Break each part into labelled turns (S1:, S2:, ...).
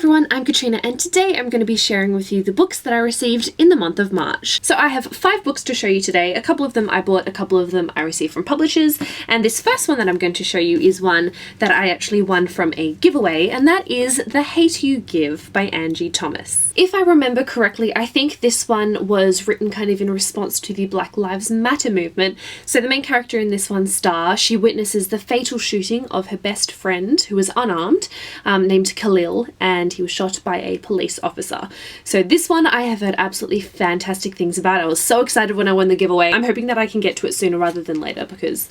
S1: everyone, I'm Katrina and today I'm going to be sharing with you the books that I received in the month of March. So I have 5 books to show you today. A couple of them I bought, a couple of them I received from publishers, and this first one that I'm going to show you is one that I actually won from a giveaway, and that is The Hate You Give by Angie Thomas. If I remember correctly, I think this one was written kind of in response to the Black Lives Matter movement. So the main character in this one, Star, she witnesses the fatal shooting of her best friend, who was unarmed, named Khalil, and he was shot by a police officer. So this one I have heard absolutely fantastic things about. I was so excited when I won the giveaway. I'm hoping that I can get to it sooner rather than later because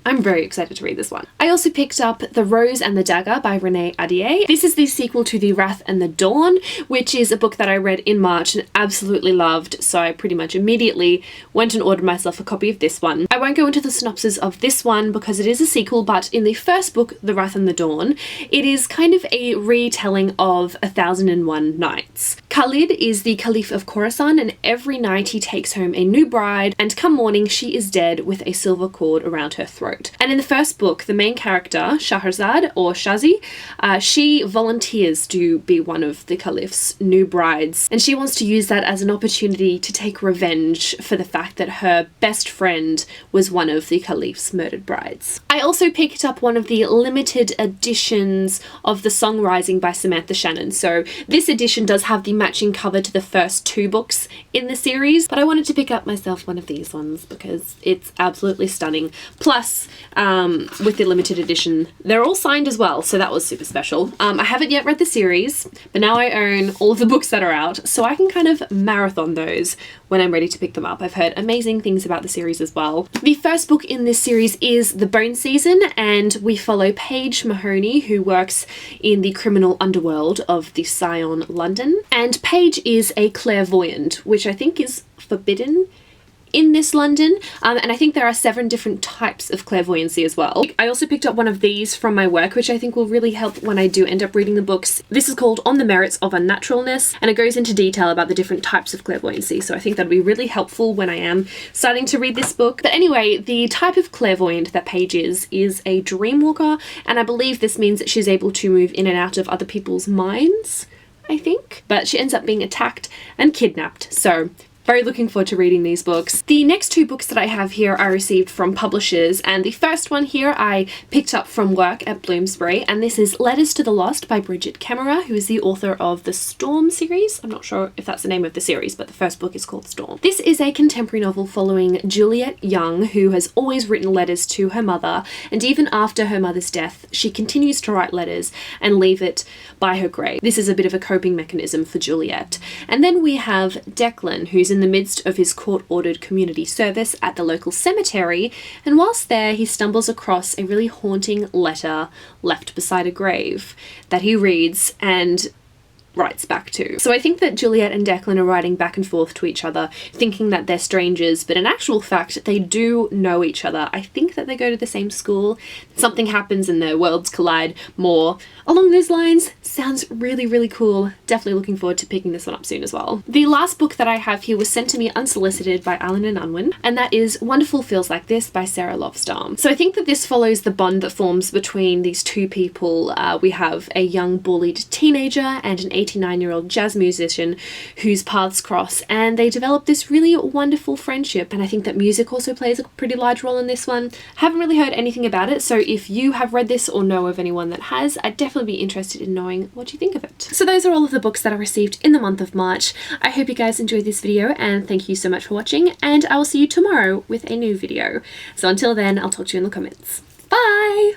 S1: I'm very excited to read this one. I also picked up The Rose and the Dagger by Renee Ahdieh. This is the sequel to The Wrath and the Dawn, which is a book that I read in March and absolutely loved, so I pretty much immediately went and ordered myself a copy of this one. I won't go into the synopsis of this one because it is a sequel, but in the first book, The Wrath and the Dawn, it is kind of a retelling of 1001 Nights. Khalid is the Caliph of Khorasan, and every night he takes home a new bride, and come morning she is dead with a silver cord around her throat. And in the first book, the main character, Shahrazad, or Shazi, she volunteers to be one of the Caliph's new brides, and she wants to use that as an opportunity to take revenge for the fact that her best friend was one of the Caliph's murdered brides. I also picked up one of the limited editions of The Song Rising by Samantha Shannon. So this edition does have the matching cover to the first 2 books in the series, but I wanted to pick up myself one of these ones because it's absolutely stunning. Plus, with the limited edition, they're all signed as well, so that was super special. I haven't yet read the series, but now I own all of the books that are out, so I can kind of marathon those when I'm ready to pick them up. I've heard amazing things about the series as well. The first book in this series is The Bone Season, and we follow Paige Mahoney, who works in the criminal underworld of the Scion, London. And Paige is a clairvoyant, which I think is forbidden in this London, and I think there are 7 different types of clairvoyancy as well. I also picked up one of these from my work, which I think will really help when I do end up reading the books. This is called On the Merits of Unnaturalness, and it goes into detail about the different types of clairvoyancy, so I think that'll be really helpful when I am starting to read this book. But anyway, the type of clairvoyant that Paige is a dreamwalker, and I believe this means that she's able to move in and out of other people's minds, I think. But she ends up being attacked and kidnapped, so very looking forward to reading these books. The next 2 books that I have here I received from publishers, and the first one here I picked up from work at Bloomsbury, and this is Letters to the Lost by Bridget Kemmerer, who is the author of the Storm series. I'm not sure if that's the name of the series, but the first book is called Storm. This is a contemporary novel following Juliet Young, who has always written letters to her mother, and even after her mother's death, she continues to write letters and leave it by her grave. This is a bit of a coping mechanism for Juliet. And then we have Declan, who's in the midst of his court-ordered community service at the local cemetery, and whilst there he stumbles across a really haunting letter left beside a grave that he reads and writes back to. So I think that Juliet and Declan are writing back and forth to each other, thinking that they're strangers, but in actual fact they do know each other. I think that they go to the same school. Something happens and their worlds collide more along those lines. Sounds really, really cool. Definitely looking forward to picking this one up soon as well. The last book that I have here was sent to me unsolicited by Alan and Unwin, and that is Wonderful Feels Like This by Sarah Lofstar. So I think that this follows the bond that forms between these 2 people. We have a young bullied teenager and an 89-year-old jazz musician whose paths cross, and they develop this really wonderful friendship, and I think that music also plays a pretty large role in this one. Haven't really heard anything about it, so if you have read this or know of anyone that has, I'd definitely be interested in knowing what you think of it. So those are all of the books that I received in the month of March. I hope you guys enjoyed this video, and thank you so much for watching, and I will see you tomorrow with a new video. So until then, I'll talk to you in the comments. Bye!